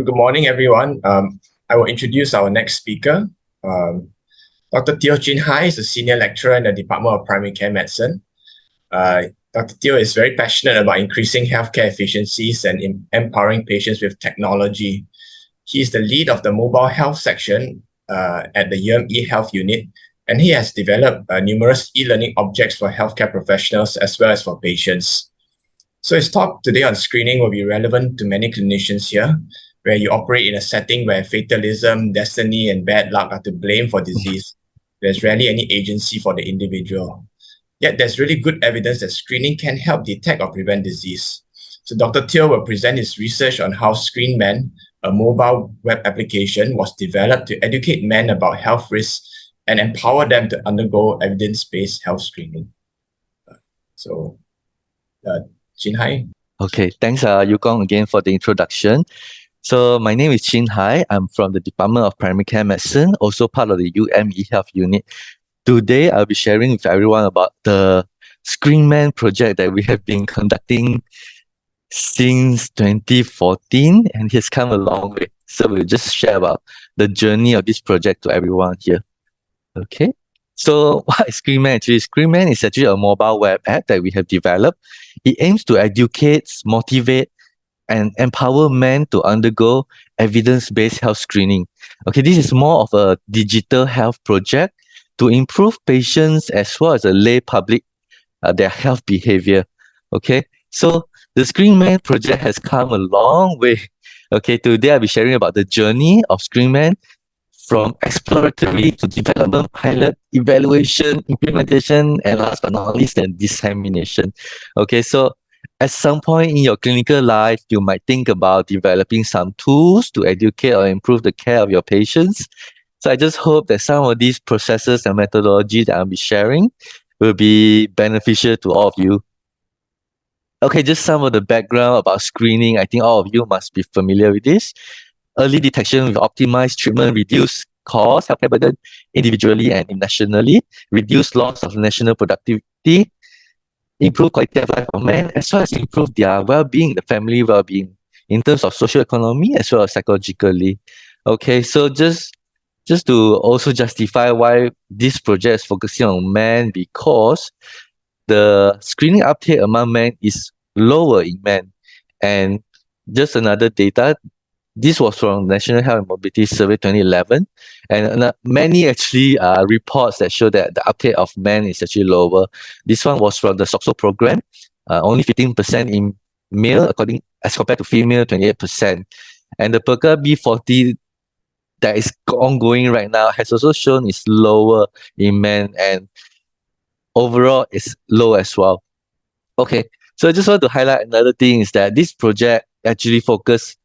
Good morning, everyone. I will introduce our next speaker. Dr. Teo Chin Hai is a senior lecturer in the Department of Primary Care Medicine. Dr. Teo is very passionate about increasing healthcare efficiencies and empowering patients with technology. He is the lead of the mobile health section at the UMHealth unit, and he has developed numerous e-learning objects for healthcare professionals as well as for patients. So his talk today on screening will be relevant to many clinicians here, where you operate in a setting where fatalism, destiny, and bad luck are to blame for disease. There's rarely any agency for the individual. Yet there's really good evidence that screening can help detect or prevent disease. So Dr. Teo will present his research on how ScreenMen, a mobile web application, was developed to educate men about health risks and empower them to undergo evidence-based health screening. Chin Hai. Okay, thanks Yukong again for the introduction. So my name is Chin Hai. I'm from the Department of Primary Care Medicine, also part of the UMHealth unit. Today, I'll be sharing with everyone about the ScreenMen project that we have been conducting since 2014, and it's come a long way. So we'll just share about the journey of this project to everyone here. Okay. So what is ScreenMen actually? ScreenMen is actually a mobile web app that we have developed. It aims to educate, motivate, and empower men to undergo evidence-based health screening. Okay, this is more of a digital health project to improve patients as well as the lay public, their health behavior. Okay, so the ScreenMen project has come a long way. Okay, today I'll be sharing about the journey of ScreenMen from exploratory to development, pilot, evaluation, implementation, and last but not least, then dissemination. Okay, so at some point in your clinical life, you might think about developing some tools to educate or improve the care of your patients. So I just hope that some of these processes and methodology that I'll be sharing will be beneficial to all of you. Okay, just some of the background about screening. I think all of you must be familiar with this. Early detection with optimized treatment, reduce cost, healthcare burden individually and nationally, reduce loss of national productivity, improve quality of life for men, as well as improve their well-being, the family well-being, in terms of social economy as well as psychologically. Okay, so just to also justify why this project is focusing on men, because the screening uptake among men is lower in men. And just another data, this was from National Health and Mobility Survey 2011, and many actually reports that show that the uptake of men is actually lower. This one was from the SOXO program, only 15% in male, as compared to female, 28%. And the PERCA B40 that is ongoing right now has also shown is lower in men, and overall is low as well. Okay, so I just want to highlight another thing is that this project actually focused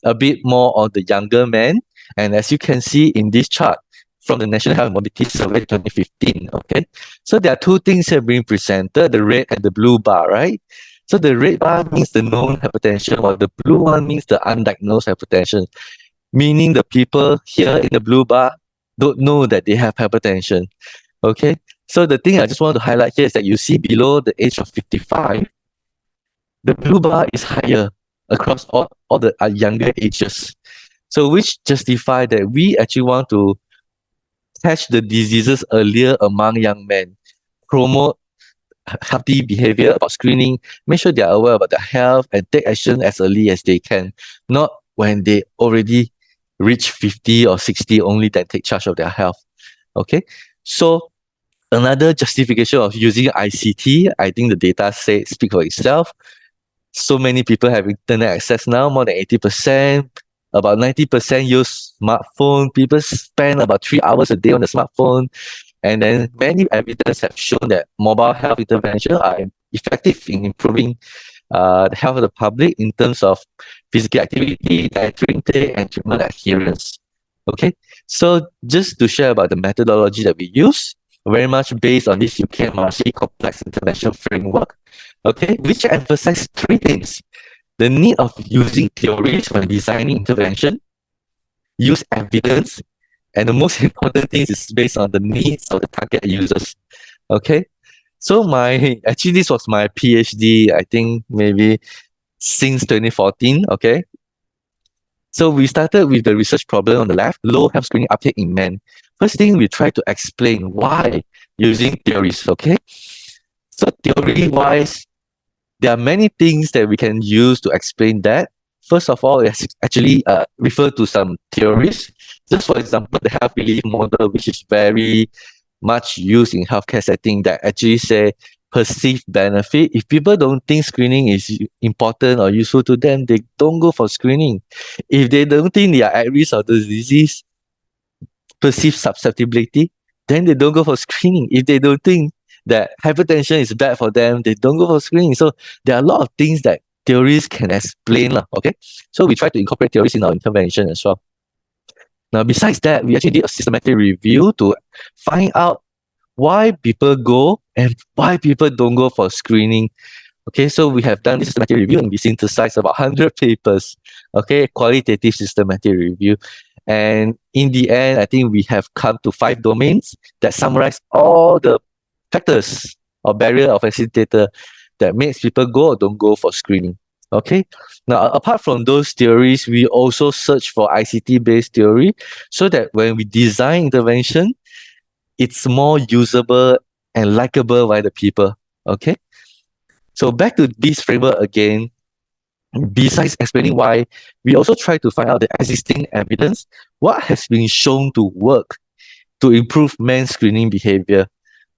a bit more on the younger men. And as you can see in this chart from the National Health and Mobility Survey 2015, okay? So there are two things here being presented, the red and the blue bar, right? So the red bar means the known hypertension, while the blue one means the undiagnosed hypertension, meaning the people here in the blue bar don't know that they have hypertension, okay? So the thing I just want to highlight here is that you see below the age of 55, the blue bar is higher across all the younger ages. So which justify that we actually want to catch the diseases earlier among young men, promote healthy behavior about screening, make sure they are aware about their health and take action as early as they can, not when they already reach 50 or 60 only then take charge of their health. Okay, so another justification of using ICT, I think the data speak for itself. So many people have internet access now, more than 80%. About 90% use smartphone. People spend about 3 hours a day on the smartphone. And then many evidence have shown that mobile health interventions are effective in improving the health of the public in terms of physical activity, dietary intake, and treatment adherence. Okay, so just to share about the methodology that we use, very much based on this UKMRC complex intervention framework, okay, which emphasizes three things: the need of using theories when designing intervention, use evidence, and the most important thing is based on the needs of the target users. Okay, so actually this was my PhD, I think maybe since 2014. Okay, So we started with the research problem on the left, low health screening uptake in men. First thing, we try to explain why using theories, okay? So theory-wise, there are many things that we can use to explain that. First of all, let's actually refer to some theories. Just for example, the health belief model, which is very much used in healthcare setting, that actually say perceived benefit. If people don't think screening is important or useful to them, they don't go for screening. If they don't think they are at risk of the disease, perceived susceptibility, then they don't go for screening. If they don't think that hypertension is bad for them, they don't go for screening. So there are a lot of things that theories can explain. Okay. So we try to incorporate theories in our intervention as well. Now, besides that, we actually did a systematic review to find out why people go and why people don't go for screening. Okay, so we have done this systematic review and we synthesized about 100 papers, okay, qualitative systematic review. And in the end, I think we have come to 5 domains that summarize all the factors or barrier or facilitator that makes people go or don't go for screening. Okay, now apart from those theories, we also search for ICT-based theory so that when we design intervention, it's more usable and likable by the people. Okay. So back to this framework again, besides explaining why, we also try to find out the existing evidence, what has been shown to work to improve men's screening behavior.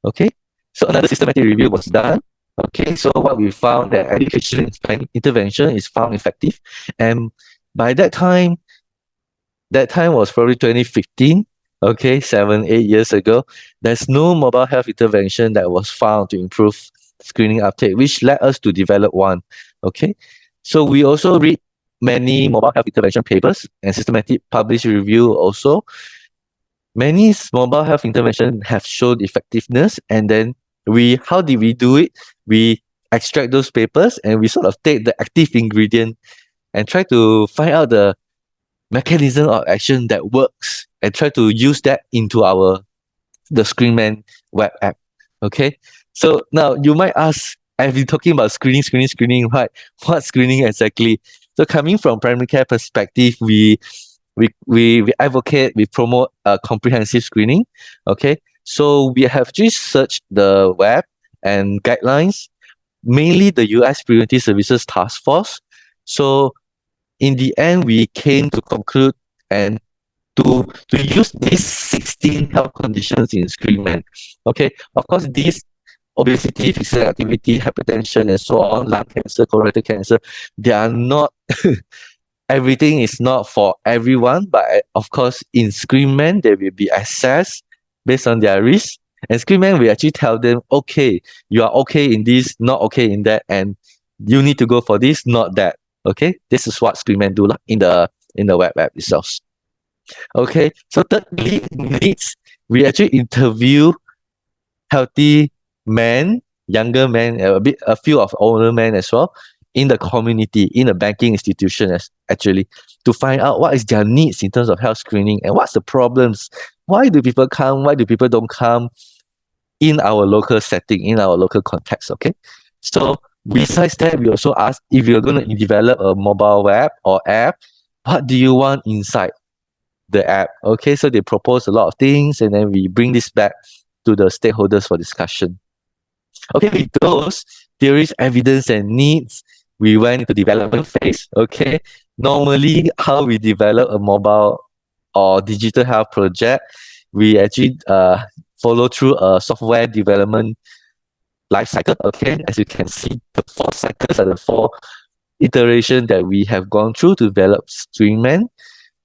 Okay. So another systematic review was done. Okay. So what we found that education intervention is found effective. And by that time was probably 2015. Okay, 7, 8 years ago. There's no mobile health intervention that was found to improve screening uptake, which led us to develop one. Okay, so we also read many mobile health intervention papers and systematic published review also. Many mobile health intervention have shown effectiveness, and then how did we do it? We extract those papers and we sort of take the active ingredient and try to find out the mechanism of action that works and try to use that into the ScreenMen web app. Okay. So now you might ask, I've been talking about screening, right? What screening exactly? So coming from primary care perspective, we advocate, we promote comprehensive screening. Okay. So we have just searched the web and guidelines, mainly the US Preventive Services Task Force. So in the end, we came to conclude and to use these 16 health conditions in ScreenMen. Okay, of course, these obesity, physical activity, hypertension, and so on, lung cancer, colorectal cancer, they are not, everything is not for everyone, but of course, in ScreenMen, they will be assessed based on their risk. And ScreenMen will actually tell them, okay, you are okay in this, not okay in that, and you need to go for this, not that. Okay, this is what ScreenMen do in the web app itself. Okay, so thirdly, needs, we actually interview healthy men, younger men, a few of older men as well, in the community, in the banking institution actually, to find out what is their needs in terms of health screening and what's the problems. Why do people come? Why do people don't come in our local setting, in our local context? Okay, so besides that, we also ask if you're going to develop a mobile web or app, what do you want inside the app? Okay, so they propose a lot of things and then we bring this back to the stakeholders for discussion. Okay, with those theories, evidence, and needs, we went into development phase. Okay, normally how we develop a mobile or digital health project, we actually follow through a software development life cycle. Okay, as you can see, the 4 cycles are the 4 iterations that we have gone through to develop ScreenMen.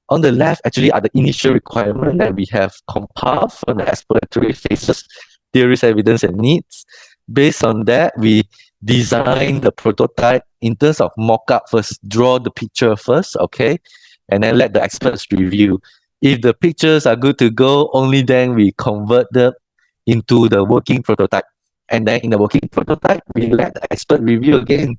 On the left, actually, are the initial requirements that we have compiled from the exploratory phases, theories, evidence, and needs. Based on that, we design the prototype in terms of mock-up first, draw the picture first, okay? And then let the experts review. If the pictures are good to go, only then we convert them into the working prototype. And then in the working prototype, we let the expert review again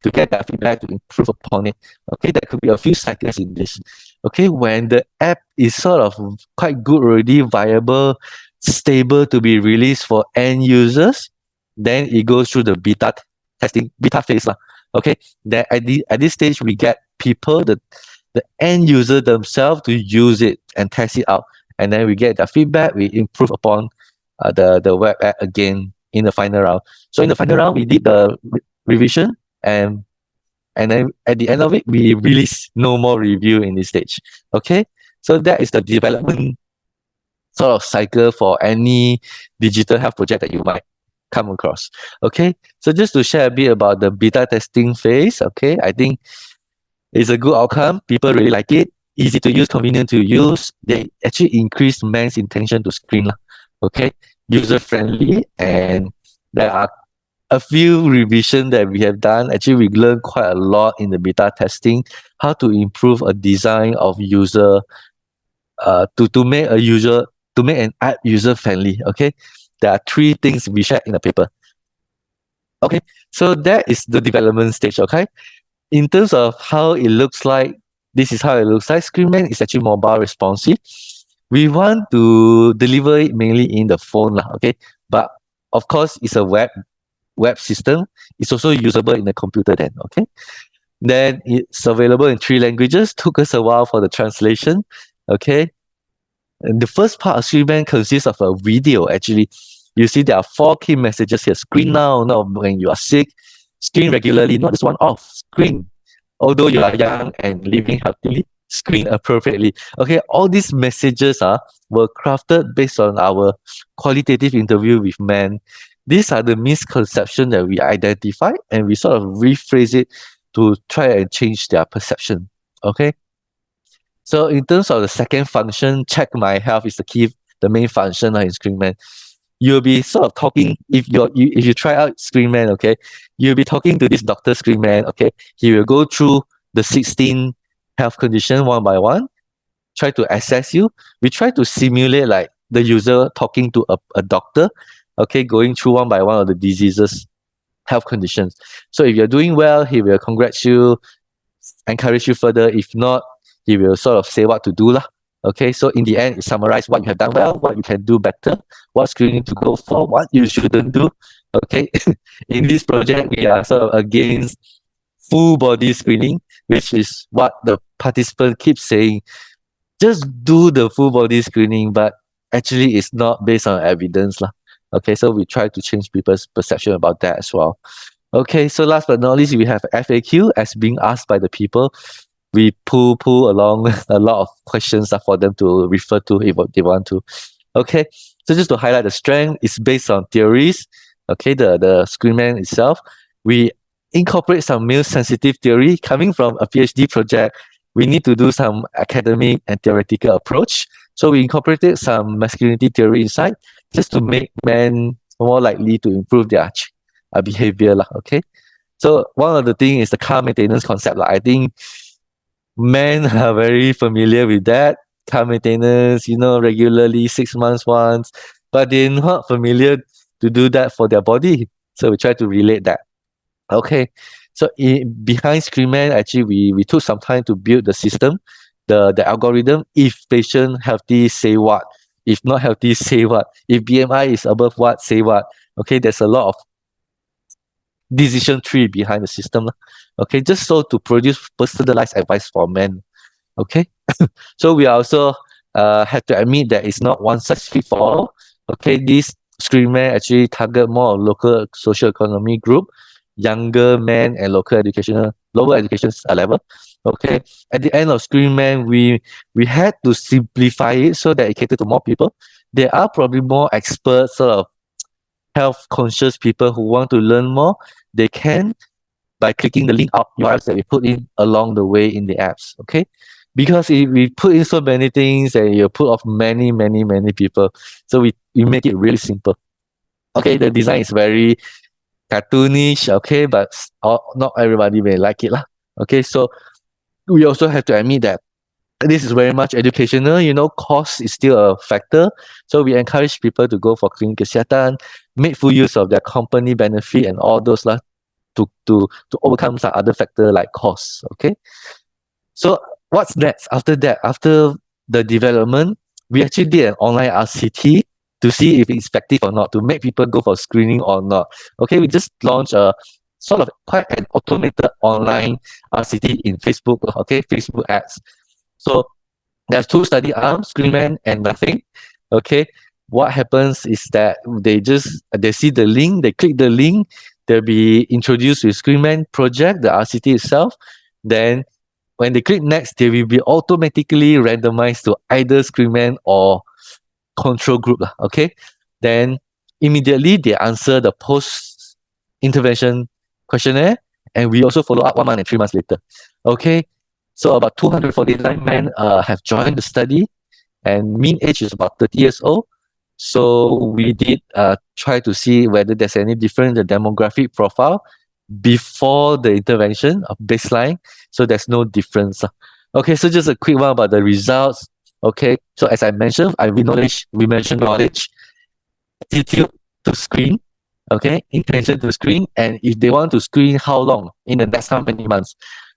to get their feedback to improve upon it. Okay, there could be a few cycles in this. Okay, when the app is sort of quite good already, viable, stable to be released for end users, then it goes through the beta phase. Okay, then at this stage, we get people, the end user themselves to use it and test it out. And then we get their feedback, we improve upon the web app again in the final round. So in the final round, we did the revision, and then at the end of it, we release no more review in this stage. Okay, so that is the development sort of cycle for any digital health project that you might come across. Okay, so just to share a bit about the beta testing phase. Okay, I think it's a good outcome. People really like it. Easy to use, convenient to use. They actually increase man's intention to screen. Okay, user friendly, and there are a few revision that we have done. Actually, we learned quite a lot in the beta testing, how to improve a design of user, to make a user, to make an app user friendly. Okay, there are 3 things we shared in the paper. Okay, so that is the development stage. Okay, in terms of how it looks like, this is how it looks like. ScreenMen is actually mobile responsive. We want to deliver it mainly in the phone, okay, but of course it's a web system. It's also usable in the computer then, okay? Then it's available in 3 languages. Took us a while for the translation, okay? And the first part of ScreenMen consists of a video, actually. You see there are 4 key messages here. Screen now, not when you are sick. Screen regularly, not just one off. Screen. Although you are young and living healthily, screen appropriately. Okay, all these messages were crafted based on our qualitative interview with men. These are the misconceptions that we identified, and we sort of rephrase it to try and change their perception. Okay. So in terms of the second function, check my health is the main function in ScreenMen. You'll be sort of talking, if you try out ScreenMen, okay, you'll be talking to this doctor ScreenMen, okay. He will go through the 16 health condition one by one, try to assess you. We try to simulate like the user talking to a doctor, okay, going through one by one of the diseases, health conditions. So if you're doing well, he will congratulate you, encourage you further. If not, he will sort of say what to do lah. Okay, so in the end, it summarizes what you have done well, what you can do better, what screening to go for, what you shouldn't do. Okay, in this project, we are sort of against full body screening, which is what the participant keeps saying. Just do the full body screening, but actually it's not based on evidence lah. Okay, so we try to change people's perception about that as well. Okay, so last but not least, we have FAQ as being asked by the people. We pull along a lot of questions for them to refer to if they want to. Okay, so just to highlight the strength, it's based on theories. Okay, the ScreenMen itself. We incorporate some male-sensitive theory coming from a PhD project. We need to do some academic and theoretical approach. So we incorporated some masculinity theory inside just to make men more likely to improve their behavior. Okay, so one of the things is the car maintenance concept. I think men are very familiar with that. Car maintenance, regularly 6 months once, but they're not familiar to do that for their body. So we try to relate that. Okay, so behind ScreenMen, actually, we took some time to build the system, the algorithm. If patient healthy, say what? If not healthy, say what? If BMI is above what, say what? Okay, there's a lot of decision tree behind the system. Okay, just so to produce personalized advice for men. Okay, so we also have to admit that it's not one size fits all. Okay, this ScreenMen actually target more of local social economy group, younger men and lower education level. Okay, at the end of ScreenMen, we had to simplify it so that it cater to more people. There are probably more experts, sort of health conscious people who want to learn more. They can by clicking the link out URLs that we put in along the way in the apps. Okay, because if we put in so many things and you put off many people, so we make it really simple. Okay, the design is very cartoonish, okay, but not everybody may like it lah. Okay, so we also have to admit that this is very much educational. Cost is still a factor, so we encourage people to go for clinical kesihatan, make full use of their company benefit and all those lah, to overcome some other factor like cost. Okay, so what's next after that? After the development, we actually did an online RCT to see if it's effective or not, to make people go for screening or not. Okay, we just launched a sort of quite an automated online RCT in Facebook, okay, Facebook ads. So there's two study arms, ScreenMen and nothing. Okay, what happens is that they see the link, they click the link, they'll be introduced with ScreenMen project, the RCT itself. Then when they click next, they will be automatically randomized to either ScreenMen or control group. Okay, then immediately they answer the post intervention questionnaire, and we also follow up 1 month and 3 months later. Okay, so about 249 men have joined the study, and mean age is about 30 years old. So we did try to see whether there's any difference in the demographic profile before the intervention of baseline. So there's no difference. Okay, so just a quick one about the results. Okay, so as I mentioned, we mentioned knowledge, attitude to screen, okay, intention to screen, and if they want to screen, how long in the next how many months.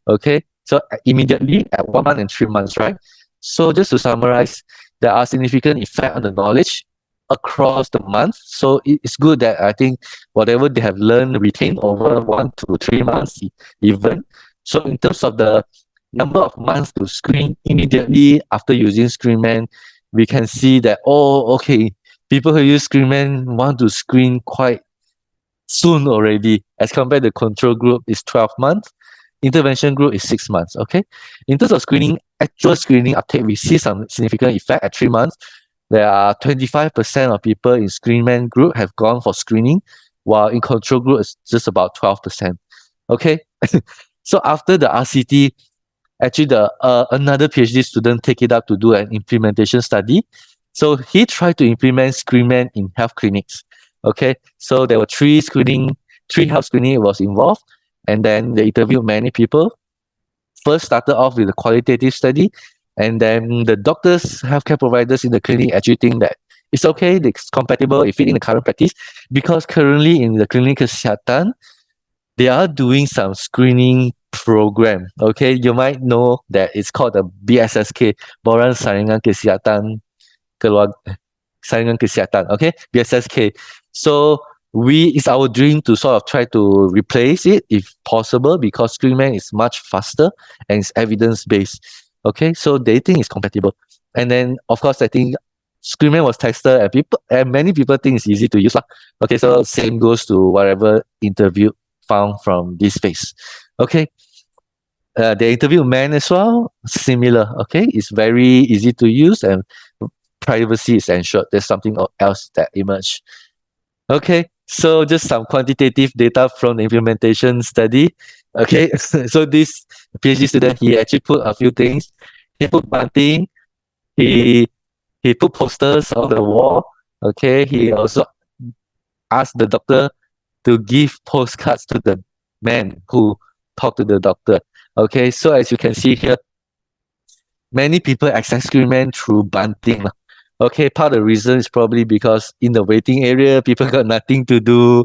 Okay, so immediately at 1 month and 3 months, right? So just to summarize, there are significant effect on the knowledge across the month. So it's good that I think whatever they have learned retain over 1 to 3 months even. So in terms of the number of months to screen immediately after using ScreenMen, we can see that, oh, okay, people who use ScreenMen want to screen quite soon already, as compared to control group is 12 months, intervention group is 6 months. Okay, in terms of screening, actual screening uptake, we see some significant effect at 3 months. There are 25% of people in ScreenMen group have gone for screening, while in control group it's just about 12%. Okay, so after the RCT, actually the another PhD student take it up to do an implementation study. So he tried to implement ScreenMen in health clinics. Okay, so there were three health screening was involved, and then they interviewed many people. First started off with a qualitative study, and then the doctors, healthcare providers in the clinic actually think that it's okay, it's compatible, it fit in the current practice, because currently in the clinical kesihatan, they are doing some screening program. Okay, you might know that it's called the BSSK, Boran Saringan Kesihatan Saringan Kesihatan. Okay, BSSK. So it's our dream to sort of try to replace it if possible, because ScreenMen is much faster and it's evidence based. Okay, so they think it's compatible. And then of course I think ScreenMen was tested and many people think it's easy to use. Okay, so same goes to whatever interview found from this phase. Okay, the interview man as well, similar. Okay, it's very easy to use and privacy is ensured. There's something else that emerged. Okay, so just some quantitative data from the implementation study. Okay, so this PhD student, he actually put a few things. He put bunting, he put posters on the wall. Okay, he also asked the doctor to give postcards to the man who talked to the doctor. Okay, so as you can see here, many people access ScreenMen through bunting. Okay, part of the reason is probably because in the waiting area, people got nothing to do.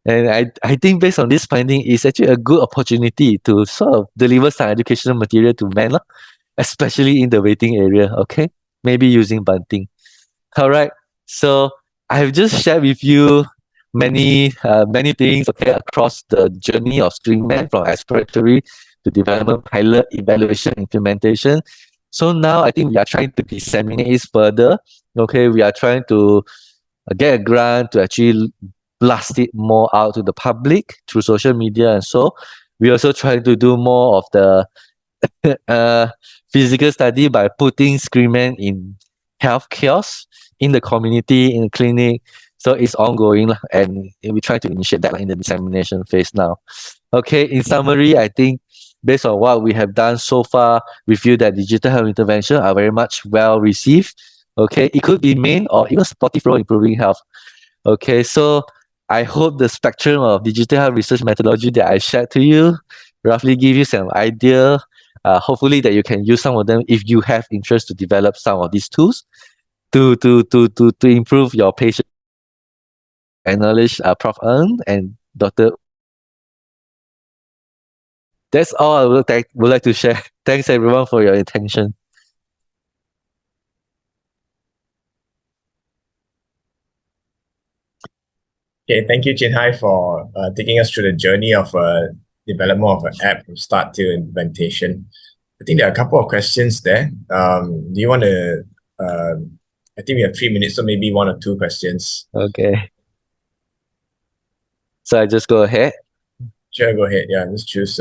And I think based on this finding, it's actually a good opportunity to sort of deliver some educational material to men, especially in the waiting area. Okay, maybe using bunting. All right. So I've just shared with you many things, okay, across the journey of ScreenMen from exploratory to development, pilot, evaluation, implementation. So now I think we are trying to disseminate it further. Okay, we are trying to get a grant to actually blast it more out to the public through social media, and so we also try to do more of the uh, physical study by putting ScreenMen in health kiosks in the community, in the clinic. So it's ongoing and we try to initiate that in the dissemination phase now. Okay, in summary, I think based on what we have done so far, we feel that digital health intervention are very much well received. Okay, it could be main or even supportive role in improving health. Okay, so I hope the spectrum of digital health research methodology that I shared to you roughly give you some idea. Hopefully that you can use some of them if you have interest to develop some of these tools to improve your patient. Acknowledge Prof. Ng and Dr. That's all I would like to share. Thanks everyone for your attention. Okay, thank you, Chin Hai, for taking us through the journey of development of an app from start to implementation. I think there are a couple of questions there. Do you want to? I think we have 3 minutes, so maybe one or two questions. Okay. So I just go ahead. Sure, go ahead. Yeah, let's choose.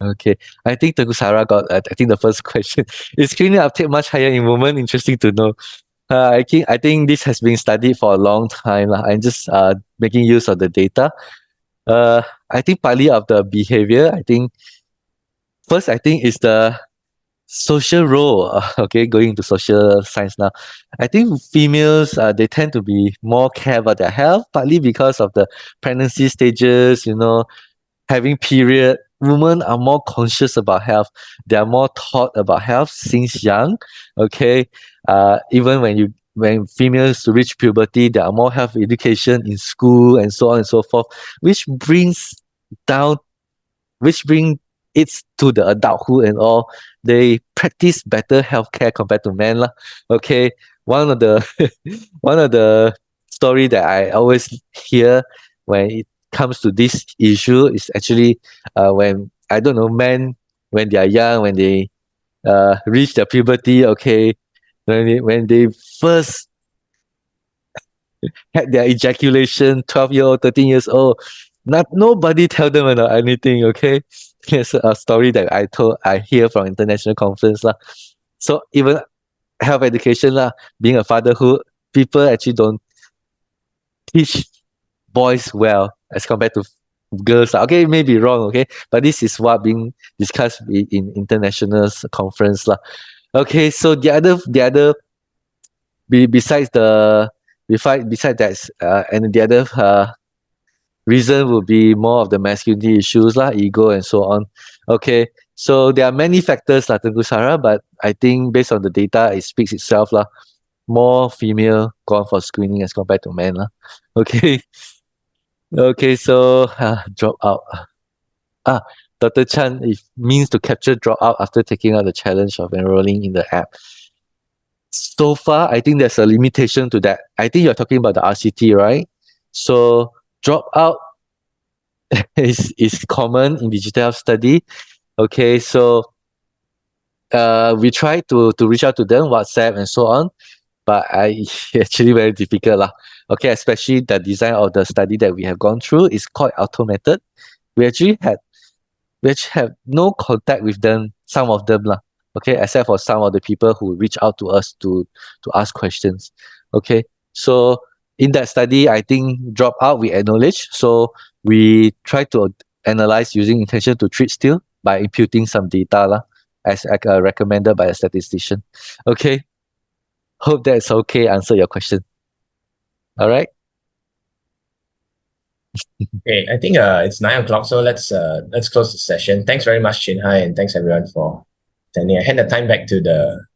Okay. I think Teguh Sarah got, I think the first question. Is screening uptake much higher in women? Interesting to know. I think this has been studied for a long time. I'm just making use of the data. I think partly of the behavior. I think is the social role. Okay, going into social science now. I think females, they tend to be more care about their health, partly because of the pregnancy stages, having period. Women are more conscious about health. They are more taught about health since young. Okay. Even when females reach puberty, there are more health education in school and so on and so forth, which brings down which bring it to the adulthood and all. They practice better healthcare compared to men lah. Okay, one of the one of the story that I always hear when it comes to this issue is actually when I don't know, men, when they are young, when they reach their puberty. Okay, when they first had their ejaculation, 12-year-old, 13 years old. Nobody tell them about anything, okay? Here's a story that I hear from international conference lah. So even health education lah, being a fatherhood, people actually don't teach boys well as compared to girls lah. Okay, it may be wrong, okay? But this is what being discussed in international conference lah. Okay, so besides besides that, and the other reason would be more of the masculinity issues lah, ego and so on. Okay, so there are many factors lah, Tengku Sarah, but I think based on the data, it speaks itself lah. More female gone for screening as compared to men lah. Okay, okay, so drop out. Dr. Chan, it means to capture dropout after taking out the challenge of enrolling in the app. So far, I think there's a limitation to that. I think you're talking about the RCT, right? So dropout is common in digital health study. Okay, so we try to reach out to them, WhatsApp and so on, but actually very difficult lah. Okay, especially the design of the study that we have gone through is quite automated. We actually have no contact with them, some of them lah. Okay, except for some of the people who reach out to us to ask questions. Okay, so in that study, I think dropout we acknowledge. So we try to analyze using intention to treat still by imputing some data lah, as recommended by a statistician. Okay, hope that's okay. Answer your question. All right. Okay, I think it's 9 o'clock, so let's close the session. Thanks very much, Chin Hai, and thanks everyone for attending. I hand the time back to the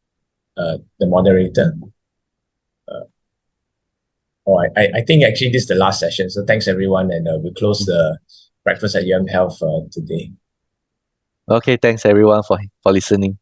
moderator. I think actually this is the last session, so thanks everyone, and we close the breakfast at UMHealth today. Okay, thanks everyone for listening.